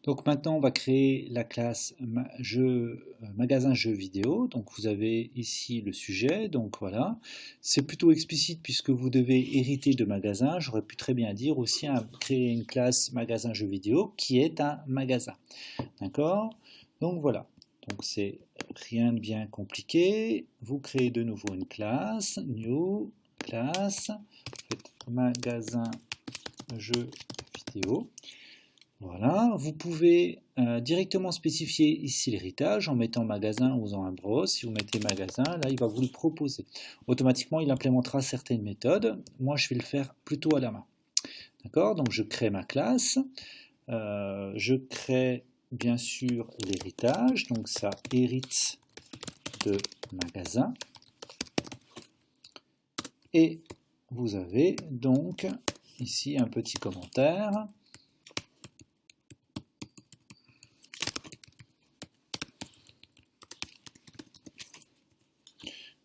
Donc maintenant, on va créer la classe magasin jeux vidéo. Donc vous avez ici le sujet. Donc voilà, c'est plutôt explicite puisque vous devez hériter de magasin. J'aurais pu très bien dire aussi créer une classe magasin jeux vidéo qui est un magasin. D'accord? Donc voilà. Donc c'est rien de bien compliqué. Vous créez de nouveau une classe, new classe, magasin jeux vidéo. Voilà, vous pouvez directement spécifier ici l'héritage en mettant magasin ou en faisant un bros. Si vous mettez magasin, là il va vous le proposer. Automatiquement, il implémentera certaines méthodes. Moi, je vais le faire plutôt à la main. D'accord? Donc je crée ma classe. Je crée bien sûr l'héritage. Donc ça hérite de magasin. Et vous avez donc ici un petit commentaire.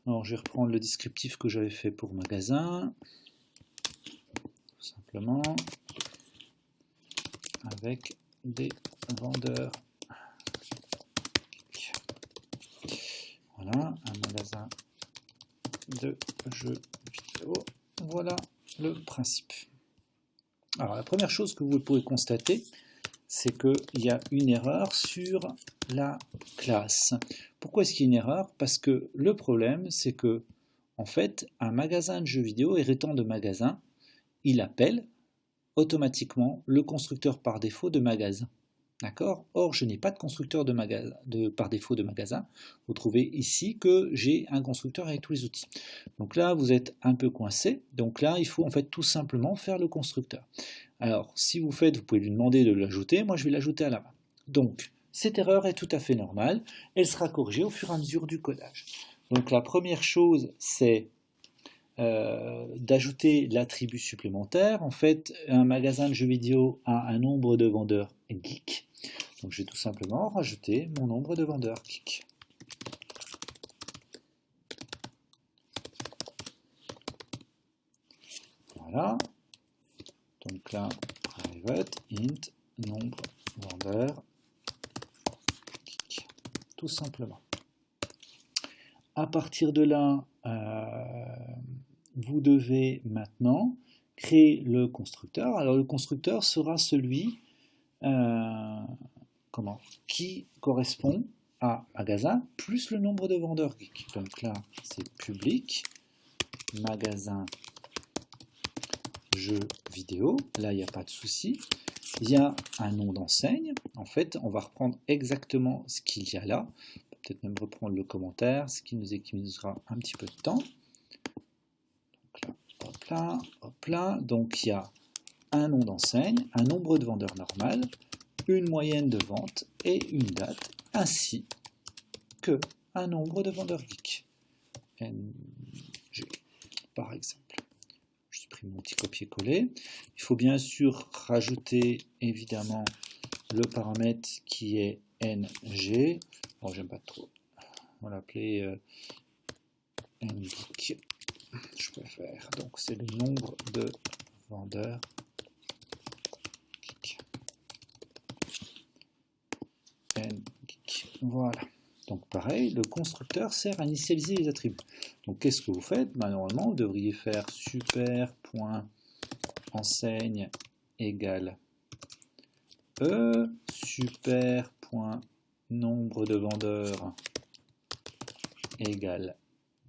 Alors, je vais reprendre le descriptif que j'avais fait pour magasin, tout simplement, avec des vendeurs. Voilà, un magasin de jeux vidéo. Voilà le principe. Alors, la première chose que vous pouvez constater, c'est qu'il y a une erreur sur la classe. Pourquoi est-ce qu'il y a une erreur? Parce que le problème, c'est que, en fait, un magasin de jeux vidéo héritant de magasin, il appelle automatiquement le constructeur par défaut de magasin. D'accord? Or, je n'ai pas de constructeur par défaut de magasin. Vous trouvez ici que j'ai un constructeur avec tous les outils. Donc là, vous êtes un peu coincé. Donc là, il faut en fait tout simplement faire le constructeur. Alors, si vous pouvez lui demander de l'ajouter. Moi, je vais l'ajouter à la main. Donc, cette erreur est tout à fait normale. Elle sera corrigée au fur et à mesure du codage. Donc, la première chose, c'est d'ajouter l'attribut supplémentaire. En fait, un magasin de jeux vidéo a un nombre de vendeurs geek. Donc je vais tout simplement rajouter mon nombre de vendeurs geek. Voilà. Donc là, private int nombre vendeurs geek. Tout simplement. À partir de là, vous devez maintenant créer le constructeur. Alors le constructeur sera celui qui correspond à magasin plus le nombre de vendeurs geek. Donc là, c'est public, magasin, jeux vidéo. Là, il n'y a pas de souci. Il y a un nom d'enseigne. En fait, on va reprendre exactement ce qu'il y a là. Peut-être même reprendre le commentaire, ce qui nous économisera un petit peu de temps. Donc là, hop là, hop là. Donc il y a un nom d'enseigne, un nombre de vendeurs normal, une moyenne de vente et une date, ainsi que un nombre de vendeurs geek. NG, par exemple. Je supprime mon petit copier-coller. Il faut bien sûr rajouter évidemment le paramètre qui est NG. Bon, j'aime pas trop. On va l'appeler NGeek. Je préfère. Donc c'est le nombre de vendeurs geek. NGeek. Voilà. Donc pareil, le constructeur sert à initialiser les attributs. Donc qu'est-ce que vous faites? Normalement, vous devriez faire super.enseigne égale super.nombre de vendeurs égale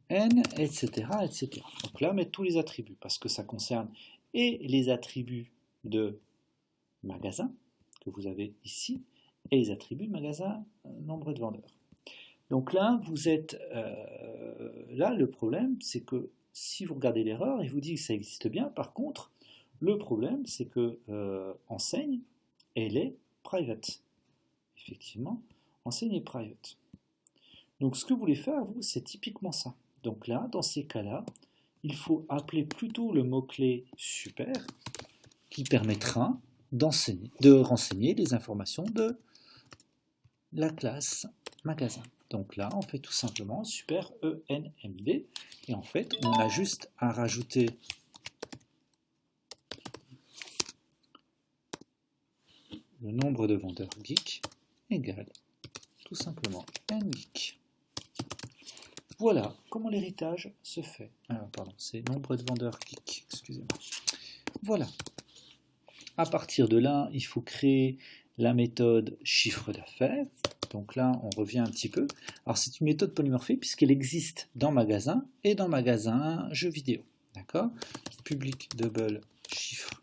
n, etc., etc. Donc là, mettre tous les attributs, parce que ça concerne et les attributs de magasin, que vous avez ici, et les attributs de magasin, nombre de vendeurs. Donc là, vous êtes là, le problème, c'est que si vous regardez l'erreur, il vous dit que ça existe bien. Par contre, le problème, c'est que enseigne, elle est private. Effectivement, enseigne est private. Donc ce que vous voulez faire, vous, c'est typiquement ça. Donc là, dans ces cas-là, il faut appeler plutôt le mot-clé super qui permettra de renseigner les informations de la classe magasin. Donc là, on fait tout simplement super enmd et en fait, on a juste à rajouter le nombre de vendeurs geeks égale tout simplement n geek. Voilà comment l'héritage se fait. Pardon, c'est nombre de vendeurs geeks, excusez-moi. Voilà. À partir de là, il faut créer la méthode chiffre d'affaires. Donc là, on revient un petit peu. Alors, c'est une méthode polymorphée puisqu'elle existe dans magasin et dans magasin jeux vidéo. D'accord? Public double chiffre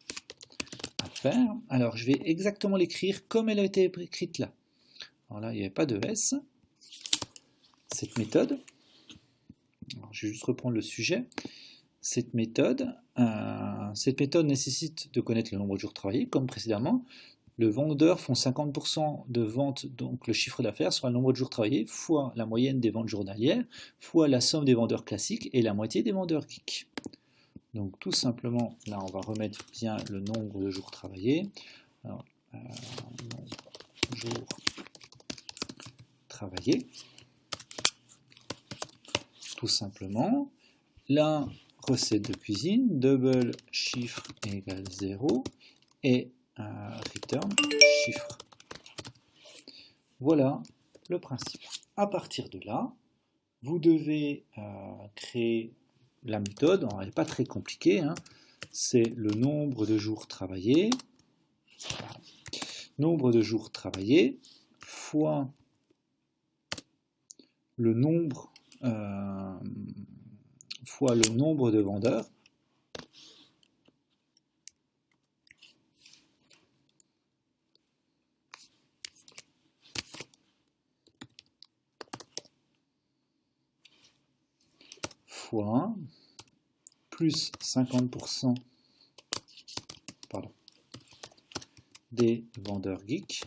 affaires. Alors, je vais exactement l'écrire comme elle a été écrite là. Alors là, il n'y avait pas de S. Cette méthode, alors, je vais juste reprendre le sujet. Cette méthode nécessite de connaître le nombre de jours travaillés, comme précédemment. Le vendeur font 50% de ventes, donc le chiffre d'affaires sera le nombre de jours travaillés, fois la moyenne des ventes journalières, fois la somme des vendeurs classiques et la moitié des vendeurs geeks. Donc tout simplement, là on va remettre bien le nombre de jours travaillés. Alors, nombre de jours travaillés. Tout simplement. La recette de cuisine, double chiffre égale 0 et return chiffre. Voilà le principe. À partir de là, vous devez créer la méthode. Alors, elle n'est pas très compliquée, hein. C'est le nombre de jours travaillés, fois le nombre de vendeurs fois plus 50% des vendeurs geeks.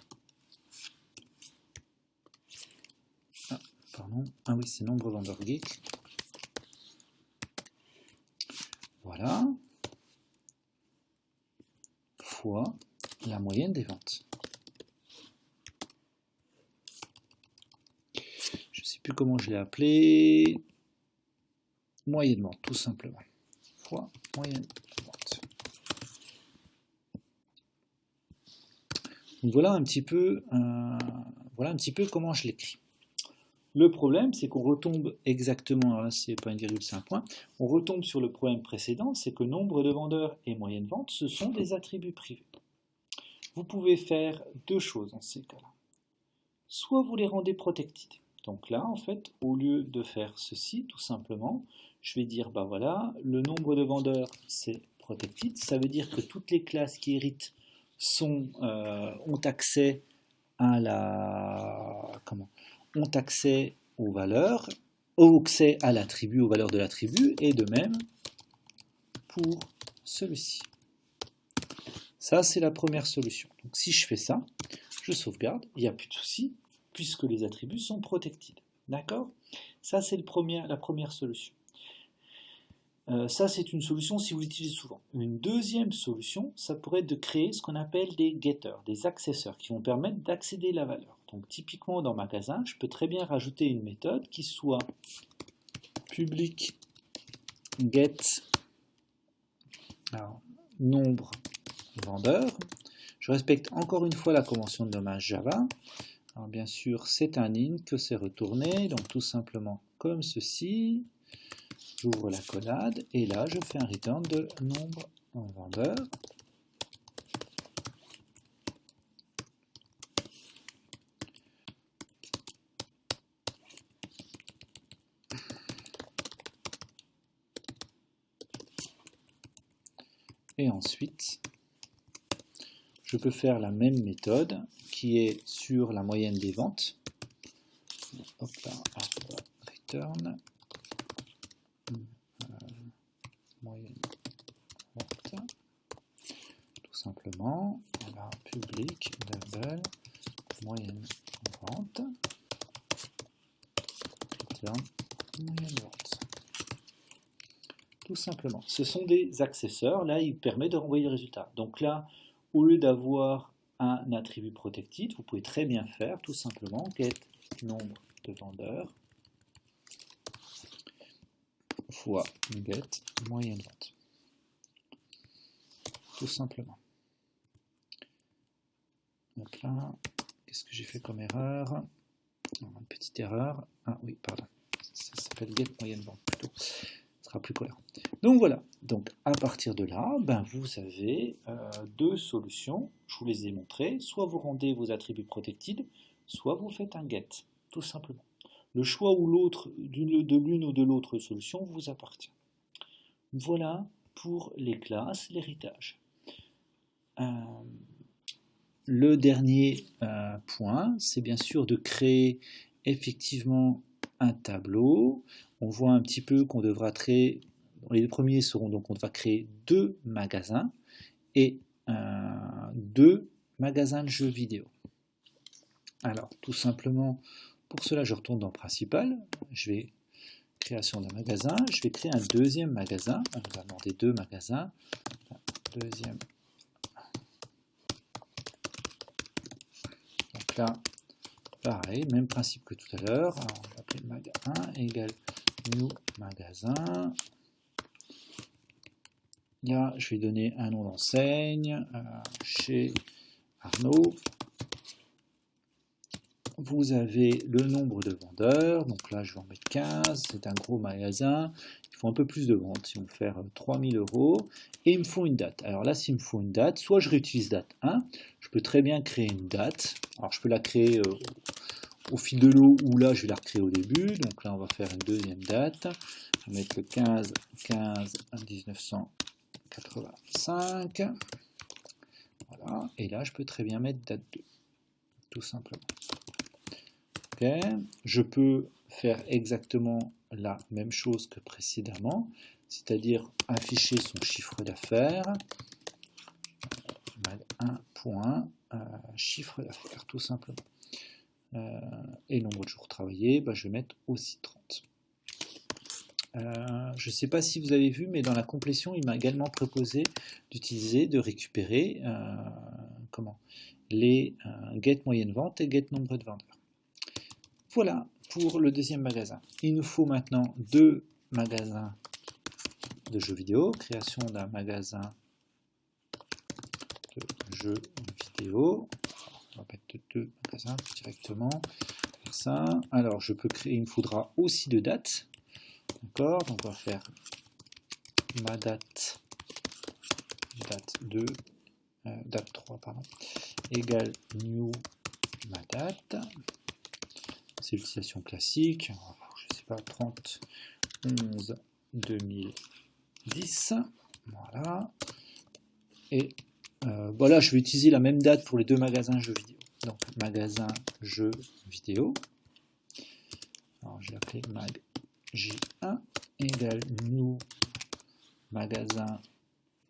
Ah oui, c'est nombre de vendeurs geeks. Voilà. Fois la moyenne des ventes. Je ne sais plus comment je l'ai appelé. Moyenne vente, tout simplement. Fois moyenne vente. Donc voilà un petit peu comment je l'écris. Le problème, c'est qu'on retombe exactement, alors là c'est pas une virgule, c'est un point, on retombe sur le problème précédent, c'est que nombre de vendeurs et moyenne vente, ce sont des attributs privés. Vous pouvez faire deux choses dans ces cas-là. Soit vous les rendez protected. Donc là, en fait, au lieu de faire ceci, tout simplement, je vais dire, bah voilà, le nombre de vendeurs, c'est protected. Ça veut dire que toutes les classes qui héritent ont accès à ont accès aux valeurs, ont accès à l'attribut, aux valeurs de l'attribut, et de même pour celui-ci. Ça, c'est la première solution. Donc si je fais ça, je sauvegarde, il n'y a plus de souci, puisque les attributs sont protected. D'accord? Ça, c'est la première solution. Ça, c'est une solution si vous l'utilisez souvent. Une deuxième solution, ça pourrait être de créer ce qu'on appelle des getters, des accesseurs, qui vont permettre d'accéder à la valeur. Donc typiquement dans magasin, je peux très bien rajouter une méthode qui soit public get nombre vendeur. Je respecte encore une fois la convention de nommage Java. Alors bien sûr, c'est un int que c'est retourné, donc tout simplement comme ceci. J'ouvre la collade et là je fais un return de nombre vendeur. Et ensuite, je peux faire la même méthode qui est sur la moyenne des ventes. Hop là, return moyenne vente. Tout simplement, voilà, public double moyenne vente. Return moyenne vente. Tout simplement. Ce sont des accesseurs. Là, il permet de renvoyer le résultat. Donc là, au lieu d'avoir un attribut protected, vous pouvez très bien faire tout simplement get nombre de vendeurs fois get moyenne vente. Tout simplement. Donc là, qu'est-ce que j'ai fait comme erreur? Une petite erreur. Ah oui, pardon. Ça s'appelle get moyenne vente plutôt. Ce sera plus cohérent. Donc voilà. Donc à partir de là, ben, vous avez deux solutions. Je vous les ai montrées. Soit vous rendez vos attributs protected, soit vous faites un get, tout simplement. Le choix ou l'autre de l'une ou de l'autre solution vous appartient. Voilà pour les classes, l'héritage. Le dernier point, c'est bien sûr de créer effectivement un tableau. On voit un petit peu qu'on devra créer, les premiers seront donc, on va créer deux magasins et deux magasins de jeux vidéo. Alors, tout simplement, pour cela, je retourne dans Principal, je vais création d'un magasin, je vais créer un deuxième magasin, on va demander deux magasins, deuxième. Donc là, pareil, même principe que tout à l'heure, on va appeler mag1 égale new magasin. Là, je vais donner un nom d'enseigne, chez Arnaud. Vous avez le nombre de vendeurs, donc là je vais en mettre 15, c'est un gros magasin, il faut un peu plus de ventes, ils vont faire 3000 €, et il me faut une date. Alors là, s'il me faut une date, soit je réutilise date 1, je peux très bien créer une date, alors je peux la créer au fil de l'eau, ou là je vais la recréer au début, donc là on va faire une deuxième date, on va mettre le 15-15-1985, voilà, et là je peux très bien mettre date 2, tout simplement. Okay. Je peux faire exactement la même chose que précédemment, c'est-à-dire afficher son chiffre d'affaires, mag1 chiffre d'affaires, tout simplement. Et nombre de jours travaillés, je vais mettre aussi 30. Je ne sais pas si vous avez vu, mais dans la complétion, il m'a également proposé d'utiliser, de récupérer les get moyenne vente et get nombre de vendeurs. Voilà pour le deuxième magasin. Il nous faut maintenant deux magasins de jeux vidéo. Création d'un magasin de jeux vidéo. On va mettre deux magasins directement. Ça. Alors, je peux créer, il me faudra aussi deux dates. D'accord, donc on va faire ma date 2, date 3, pardon, égale new ma date. C'est l'utilisation classique, je ne sais pas, 30 11 2010, voilà. Et voilà, je vais utiliser la même date pour les deux magasins jeux vidéo. Donc magasin jeux vidéo. Alors j'ai appelé mag J1 égale new magasin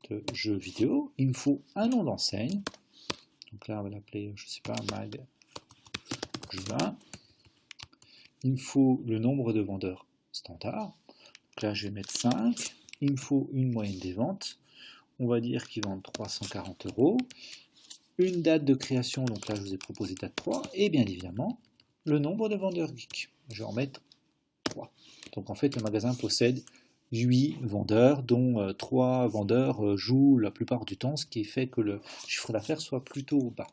de jeux vidéo. Il me faut un nom d'enseigne. Donc là on va l'appeler, je ne sais pas, mag J1. Il me faut le nombre de vendeurs standard. Donc là, je vais mettre 5. Il me faut une moyenne des ventes. On va dire qu'ils vendent 340 €. Une date de création, donc là, je vous ai proposé date 3. Et bien évidemment, le nombre de vendeurs geeks. Je vais en mettre 3. Donc en fait, le magasin possède 8 vendeurs, dont 3 vendeurs jouent la plupart du temps, ce qui fait que le chiffre d'affaires soit plutôt bas.